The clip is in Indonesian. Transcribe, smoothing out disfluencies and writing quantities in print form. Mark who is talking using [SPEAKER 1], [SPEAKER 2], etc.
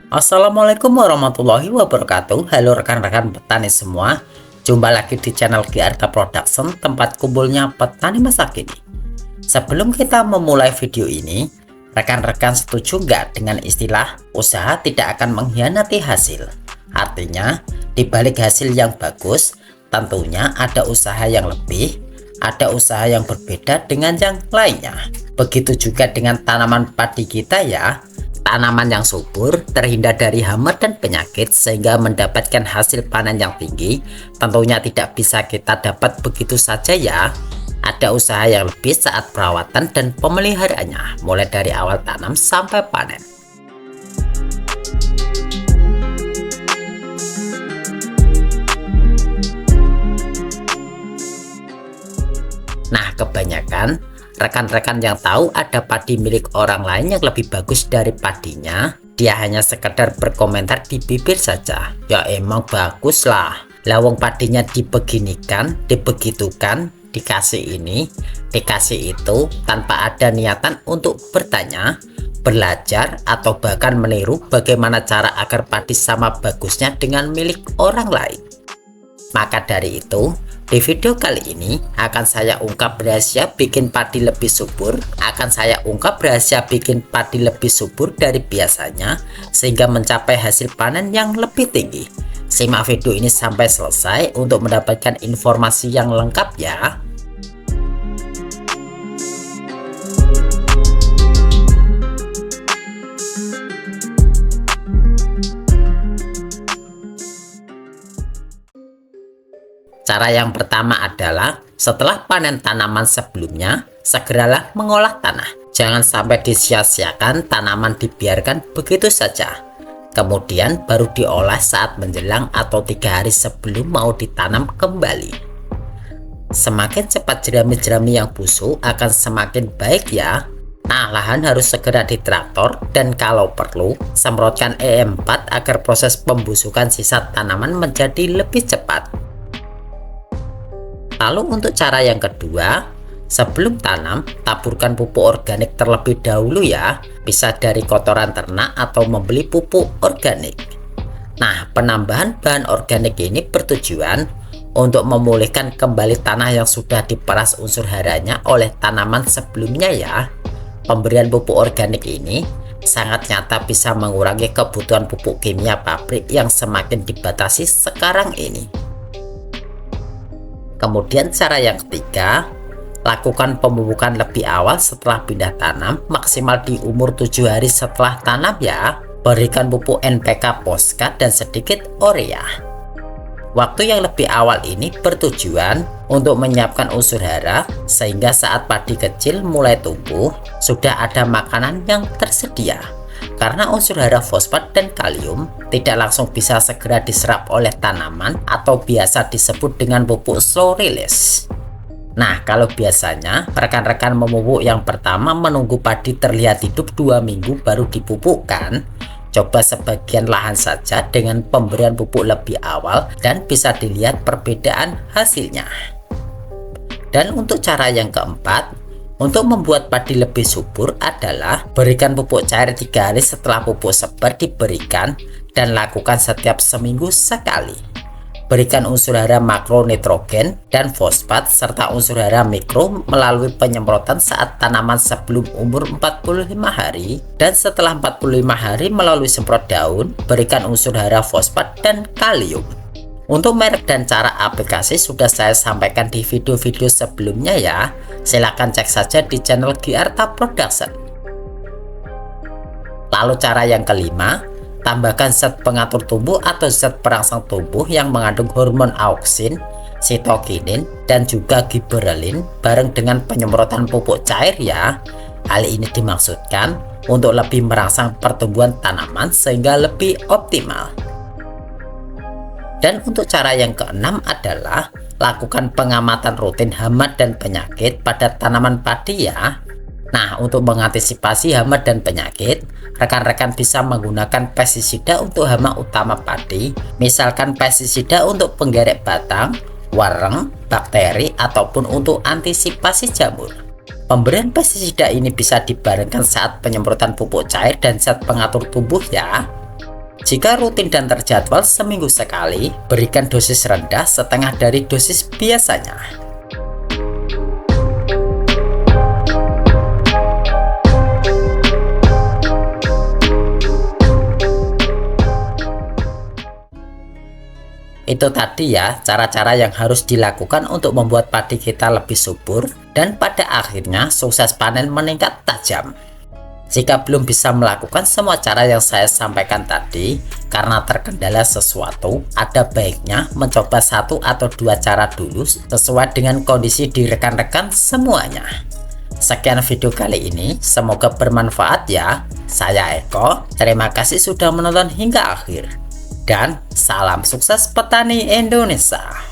[SPEAKER 1] Assalamualaikum warahmatullahi wabarakatuh. Halo rekan-rekan petani semua. Jumpa lagi di channel GRK Production, tempat kumpulnya petani masa kini. Sebelum kita memulai video ini, rekan-rekan setuju nggak dengan istilah usaha tidak akan mengkhianati hasil? Artinya, di balik hasil yang bagus, tentunya ada usaha yang lebih, ada usaha yang berbeda dengan yang lainnya. Begitu juga dengan tanaman padi kita ya. Tanaman yang subur, terhindar dari hama dan penyakit sehingga mendapatkan hasil panen yang tinggi, tentunya tidak bisa kita dapat begitu saja ya. Ada usaha yang lebih saat perawatan dan pemeliharaannya, mulai dari awal tanam sampai panen. Nah, kebanyakan rekan-rekan yang tahu ada padi milik orang lain yang lebih bagus dari padinya, dia hanya sekedar berkomentar di bibir saja. Ya emang bagus lah. Lawang padinya dibeginikan, dibegitukan, dikasih ini, dikasih itu, tanpa ada niatan untuk bertanya, belajar, atau bahkan meniru bagaimana cara agar padi sama bagusnya dengan milik orang lain. Maka dari itu, di video kali ini akan saya ungkap rahasia bikin padi lebih subur, dari biasanya sehingga mencapai hasil panen yang lebih tinggi. Simak video ini sampai selesai untuk mendapatkan informasi yang lengkap ya. Cara yang pertama adalah setelah panen tanaman sebelumnya, segeralah mengolah tanah. Jangan sampai disia-siakan tanaman dibiarkan begitu saja. Kemudian baru diolah saat menjelang atau 3 hari sebelum mau ditanam kembali. Semakin cepat jerami-jerami yang busuk akan semakin baik ya. Nah, lahan harus segera ditraktor dan kalau perlu, semprotkan EM4 agar proses pembusukan sisa tanaman menjadi lebih cepat. Lalu untuk cara yang kedua, sebelum tanam, taburkan pupuk organik terlebih dahulu ya, bisa dari kotoran ternak atau membeli pupuk organik. Nah, penambahan bahan organik ini bertujuan untuk memulihkan kembali tanah yang sudah diperas unsur haranya oleh tanaman sebelumnya ya. Pemberian pupuk organik ini sangat nyata bisa mengurangi kebutuhan pupuk kimia pabrik yang semakin dibatasi sekarang ini. Kemudian cara yang ketiga, lakukan pemupukan lebih awal setelah pindah tanam, maksimal di umur 7 hari setelah tanam ya. Berikan pupuk NPK Poskat dan sedikit urea. Waktu yang lebih awal ini bertujuan untuk menyiapkan unsur hara sehingga saat padi kecil mulai tumbuh, sudah ada makanan yang tersedia. Karena unsur hara fosfat dan kalium tidak langsung bisa segera diserap oleh tanaman atau biasa disebut dengan pupuk slow release. Nah, kalau biasanya rekan-rekan memupuk yang pertama menunggu padi terlihat hidup 2 minggu baru dipupukkan, coba sebagian lahan saja dengan pemberian pupuk lebih awal dan bisa dilihat perbedaan hasilnya. Dan untuk cara yang keempat, untuk membuat padi lebih subur adalah berikan pupuk cair 3 hari setelah pupuk sebar diberikan dan lakukan setiap seminggu sekali. Berikan unsur hara makro nitrogen dan fosfat serta unsur hara mikro melalui penyemprotan saat tanaman sebelum umur 45 hari dan setelah 45 hari melalui semprot daun, berikan unsur hara fosfat dan kalium. Untuk merek dan cara aplikasi sudah saya sampaikan di video-video sebelumnya ya. Silahkan cek saja di channel GRK Production. Lalu cara yang kelima, tambahkan zat pengatur tumbuh atau zat perangsang tumbuh yang mengandung hormon auksin, sitokinin, dan juga giberelin bareng dengan penyemprotan pupuk cair ya. Hal ini dimaksudkan untuk lebih merangsang pertumbuhan tanaman sehingga lebih optimal. Dan untuk cara yang keenam adalah lakukan pengamatan rutin hama dan penyakit pada tanaman padi ya. Nah, untuk mengantisipasi hama dan penyakit, rekan-rekan bisa menggunakan pestisida untuk hama utama padi, misalkan pestisida untuk penggerek batang, wareng, bakteri, ataupun untuk antisipasi jamur. Pemberian pestisida ini bisa dibarengkan saat penyemprotan pupuk cair dan zat pengatur tumbuh ya. Jika rutin dan terjadwal seminggu sekali, berikan dosis rendah setengah dari dosis biasanya. Itu tadi ya cara-cara yang harus dilakukan untuk membuat padi kita lebih subur dan pada akhirnya sukses panen meningkat tajam. Jika belum bisa melakukan semua cara yang saya sampaikan tadi karena terkendala sesuatu, ada baiknya mencoba satu atau dua cara dulu sesuai dengan kondisi di rekan-rekan semuanya. Sekian video kali ini, semoga bermanfaat ya. Saya Eko, terima kasih sudah menonton hingga akhir. Dan salam sukses petani Indonesia.